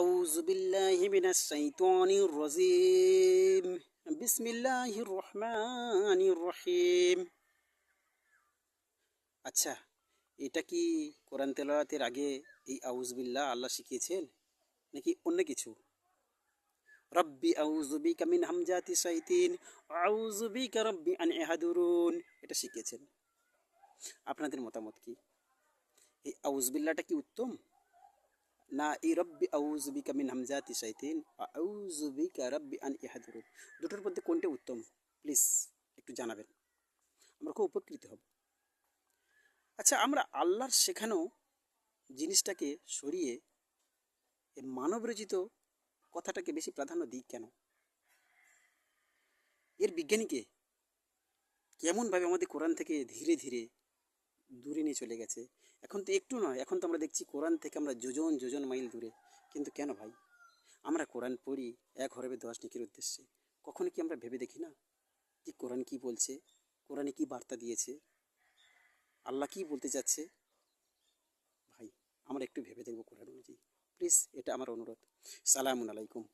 আউযু বিল্লাহি মিনাশ শাইতানির রাজিম। বিসমিল্লাহির রহমানির রহিম। আচ্ছা, এটা কি কোরআন তেলাওয়াতের আগে এই আউযু বিল্লাহ আল্লাহ শিখিয়েছেন নাকি অন্য কিছু? রব্বি আউযু বিকা মিন হামজাতি শাইতিন, আউযু বিকা রব্বি আন ইয়াহদুরুন, এটা শিখিয়েছেন। আপনাদের মতামত কি? এই আউযু বিল্লাহটা কি উত্তম, না এই রব্বি আউযু বিকা মিন হামজাতি শাইতিন আউযু বিকা রব্বি আন ইয়াহদুরুন, দুটোর মধ্যে কোনটা উত্তম? প্লিজ একটু জানাবেন, আমরা খুব উপকৃত হব। আচ্ছা, আমরা আল্লাহর শেখানো জিনিসটাকে সরিয়ে এই মানবরচিত কথাটাকে বেশি প্রাধান্য দিই কেন? এর বিজ্ঞানীকে কেমনভাবে আমাদের কোরআন থেকে ধীরে ধীরে দূরে নিয়ে চলে গেছে। এখন তো একটু নয়, এখন তো আমরা দেখছি কোরআন থেকে আমরা যোজন যোজন মাইল দূরে। কিন্তু কেন ভাই? আমরা কোরআন পড়ি এক হরবে 10 নেকির উদ্দেশ্যে। কখনো কি আমরা ভেবে দেখি না যে কোরআন কি বলছে, কোরআনে কি বার্তা দিয়েছে, আল্লাহ কি বলতে চাচ্ছে? ভাই, আমরা একটু ভেবে দেখবো কোরআন অনুযায়ী, প্লিজ, এটা আমার অনুরোধ। সালামুন আলাইকুম।